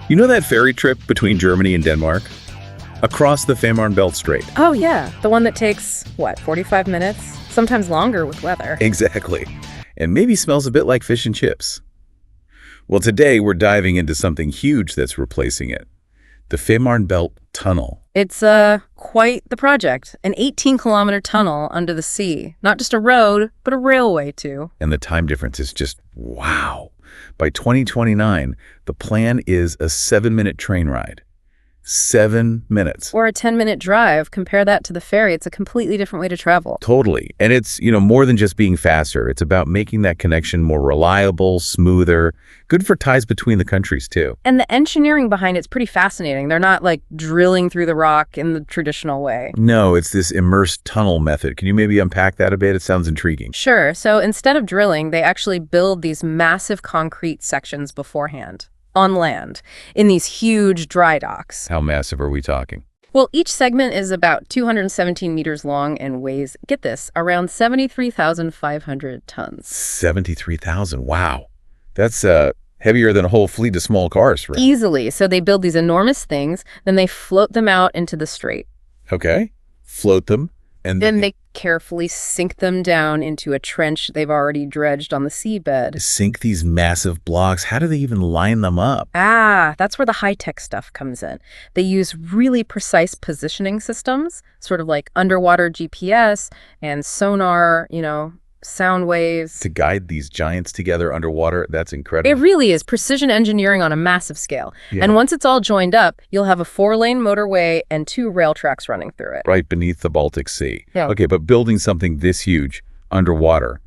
You know that ferry trip between Germany and Denmark? Across the Fehmarnbelt Strait. Oh, yeah. The one that takes, 45 minutes? Sometimes longer with weather. Exactly. And maybe smells a bit like fish and chips. Well, today we're diving into something huge that's replacing it. The Fehmarnbelt Tunnel. It's quite the project. An 18-kilometer tunnel under the sea. Not just a road, but a railway, too. And the time difference is just wow. By 2029, the plan is a 7-minute train ride. 7 minutes. Or a 10-minute drive. Compare that to the ferry. It's a completely different way to travel. Totally. And it's, more than just being faster. It's about making that connection more reliable, smoother, good for ties between the countries, too. And the engineering behind it's pretty fascinating. They're not like drilling through the rock in the traditional way. No, it's this immersed tunnel method. Can you maybe unpack that a bit? It sounds intriguing. Sure. So instead of drilling, they actually build these massive concrete sections beforehand. On land, in these huge dry docks. How massive are we talking? Well, each segment is about 217 meters long and weighs, get this, around 73,500 tons. 73,000, wow. That's heavier than a whole fleet of small cars, right? Easily. So they build these enormous things, then they float them out into the strait. Okay. Float them. And then they carefully sink them down into a trench they've already dredged on the seabed. Sink these massive blocks. How do they even line them up? That's where the high-tech stuff comes in. They use really precise positioning systems, sort of like underwater GPS and sonar, sound waves. To guide these giants together underwater, that's incredible. It really is precision engineering on a massive scale. Yeah. And once it's all joined up, you'll have a 4-lane motorway and 2 rail tracks running through it. Right beneath the Baltic Sea. Yeah. Okay, but building something this huge underwater,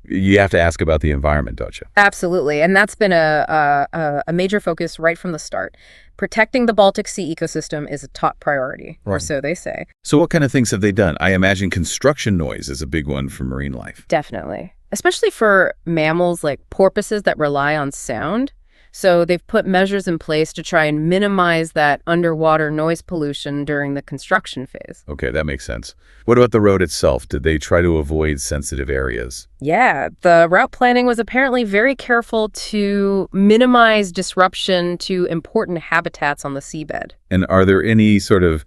you have to ask about the environment, don't you? Absolutely. And that's been a major focus right from the start. Protecting the Baltic Sea ecosystem is a top priority, or so they say. So what kind of things have they done? I imagine construction noise is a big one for marine life. Definitely. Especially for mammals like porpoises that rely on sound. So they've put measures in place to try and minimize that underwater noise pollution during the construction phase. Okay, that makes sense. What about the road itself? Did they try to avoid sensitive areas? Yeah, the route planning was apparently very careful to minimize disruption to important habitats on the seabed. And are there any sort of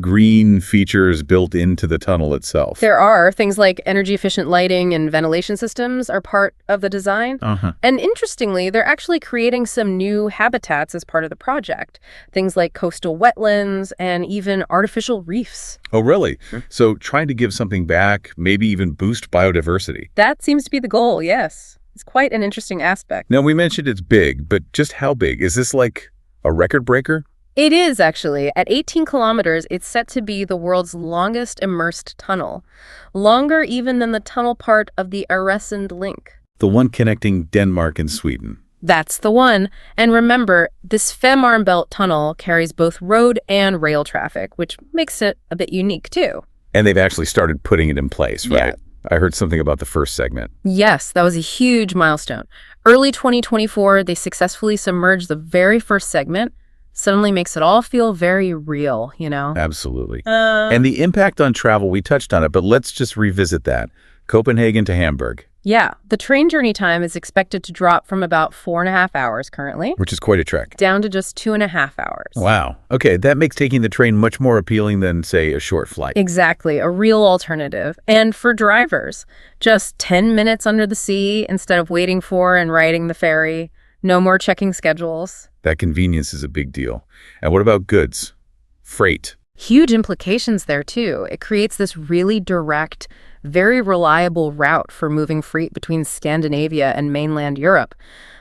green features built into the tunnel itself? There are. Things like energy-efficient lighting and ventilation systems are part of the design. And interestingly, they're actually creating some new habitats as part of the project. Things like coastal wetlands and even artificial reefs. Oh, really? So trying to give something back, maybe even boost biodiversity. That seems to be the goal, yes. It's quite an interesting aspect. Now, we mentioned it's big, but just how big? Is this like a record breaker? It is, actually. At 18 kilometers, it's set to be the world's longest immersed tunnel. Longer even than the tunnel part of the Øresund link. The one connecting Denmark and Sweden. That's the one. And remember, this Fehmarnbelt Tunnel carries both road and rail traffic, which makes it a bit unique, too. And they've actually started putting it in place, right? Yeah. I heard something about the first segment. Yes, that was a huge milestone. Early 2024, they successfully submerged the very first segment. Suddenly makes it all feel very real, Absolutely. And the impact on travel, we touched on it, but let's just revisit that. Copenhagen to Hamburg. Yeah, the train journey time is expected to drop from about 4.5 hours currently. Which is quite a trek. Down to just 2.5 hours. Wow. Okay, that makes taking the train much more appealing than, say, a short flight. Exactly, a real alternative. And for drivers, just 10 minutes under the sea instead of waiting for and riding the ferry. No more checking schedules. That convenience is a big deal. And what about goods? Freight. Huge implications there, too. It creates this really direct, very reliable route for moving freight between Scandinavia and mainland Europe.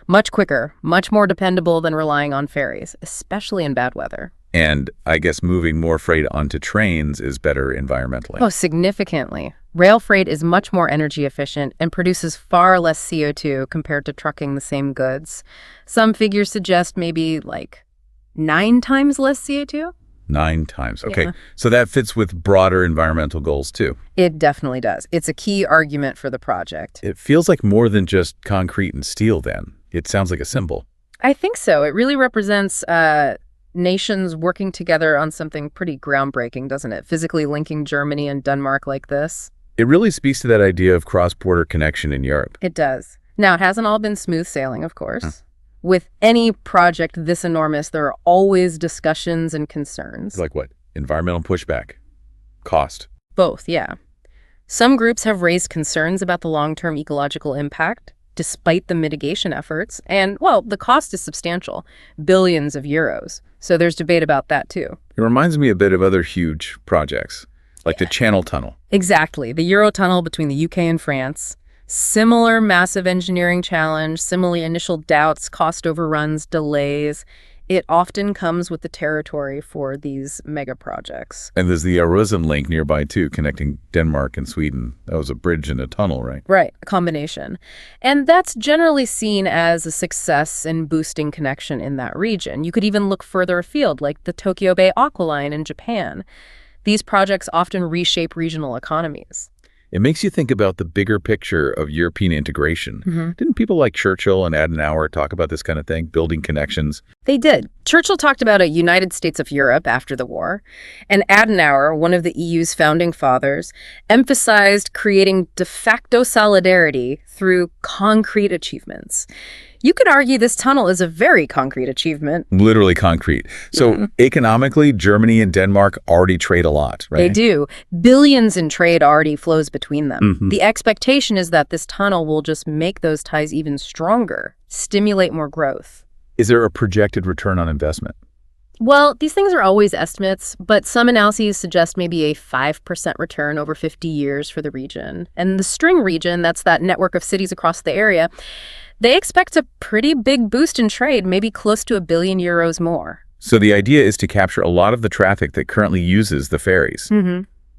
Much quicker, much more dependable than relying on ferries, especially in bad weather. And I guess moving more freight onto trains is better environmentally. Oh, significantly. Rail freight is much more energy efficient and produces far less CO2 compared to trucking the same goods. Some figures suggest maybe like 9 times less CO2. 9 times. Okay. Yeah. So that fits with broader environmental goals too. It definitely does. It's a key argument for the project. It feels like more than just concrete and steel then. It sounds like a symbol. I think so. It really represents nations working together on something pretty groundbreaking, doesn't it? Physically linking Germany and Denmark like this. It really speaks to that idea of cross-border connection in Europe. It does. Now, it hasn't all been smooth sailing, of course. With any project this enormous, there are always discussions and concerns. Like what? Environmental pushback. Cost. Both, yeah. Some groups have raised concerns about the long-term ecological impact, despite the mitigation efforts. And, well, the cost is substantial, billions of euros. So there's debate about that, too. It reminds me a bit of other huge projects, like the Channel Tunnel. Exactly. The Eurotunnel between the UK and France. Similar massive engineering challenge, similarly initial doubts, cost overruns, delays. It often comes with the territory for these mega projects. And there's the Øresund link nearby, too, connecting Denmark and Sweden. That was a bridge and a tunnel, right? Right, a combination. And that's generally seen as a success in boosting connection in that region. You could even look further afield, like the Tokyo Bay Aqualine in Japan. These projects often reshape regional economies. It makes you think about the bigger picture of European integration. Didn't people like Churchill and Adenauer talk about this kind of thing, building connections? They did. Churchill talked about a United States of Europe after the war, and Adenauer, one of the EU's founding fathers, emphasized creating de facto solidarity through concrete achievements. You could argue this tunnel is a very concrete achievement. Literally concrete. So economically, Germany and Denmark already trade a lot, right? They do. Billions in trade already flows between them. The expectation is that this tunnel will just make those ties even stronger, stimulate more growth. Is there a projected return on investment? Well, these things are always estimates, but some analyses suggest maybe a 5% return over 50 years for the region. And the String region, that's that network of cities across the area, they expect a pretty big boost in trade, maybe close to €1 billion more. So the idea is to capture a lot of the traffic that currently uses the ferries,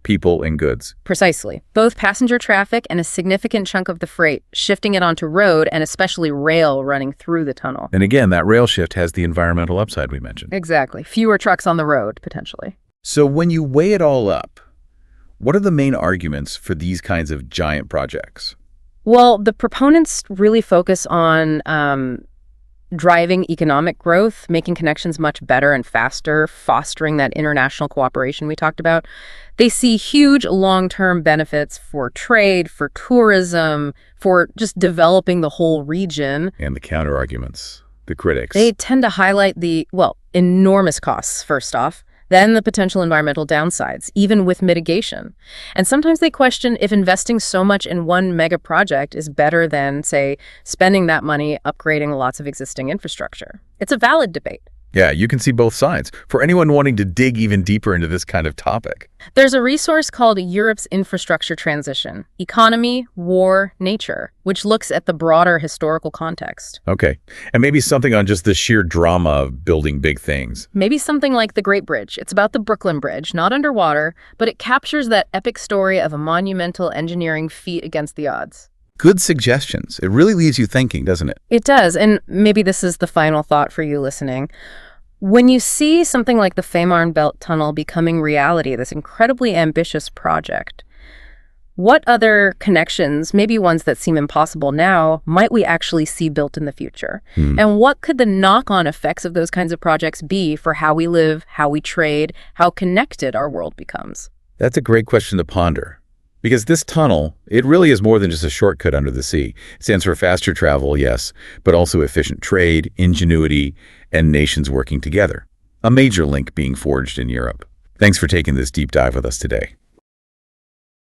people and goods. Precisely. Both passenger traffic and a significant chunk of the freight, shifting it onto road and especially rail running through the tunnel. And again, that rail shift has the environmental upside we mentioned. Exactly. Fewer trucks on the road, potentially. So when you weigh it all up, what are the main arguments for these kinds of giant projects? Well, the proponents really focus on driving economic growth, making connections much better and faster, fostering that international cooperation we talked about. They see huge long-term benefits for trade, for tourism, for just developing the whole region. And the counter-arguments, the critics. They tend to highlight the, well, enormous costs, first off, then the potential environmental downsides, even with mitigation. And sometimes they question if investing so much in one mega project is better than, say, spending that money upgrading lots of existing infrastructure. It's a valid debate. Yeah, you can see both sides. For anyone wanting to dig even deeper into this kind of topic. There's a resource called Europe's Infrastructure Transition, Economy, War, Nature, which looks at the broader historical context. Okay. And maybe something on just the sheer drama of building big things. Maybe something like the Great Bridge. It's about the Brooklyn Bridge, not underwater, but it captures that epic story of a monumental engineering feat against the odds. Good suggestions. It really leaves you thinking, doesn't it? It does, and maybe this is the final thought for you listening. When you see something like the Fehmarnbelt Tunnel becoming reality, this incredibly ambitious project, what other connections, maybe ones that seem impossible now, might we actually see built in the future? And what could the knock-on effects of those kinds of projects be for how we live, how we trade, how connected our world becomes? That's a great question to ponder. Because this tunnel, it really is more than just a shortcut under the sea. It stands for faster travel, yes, but also efficient trade, ingenuity, and nations working together. A major link being forged in Europe. Thanks for taking this deep dive with us today.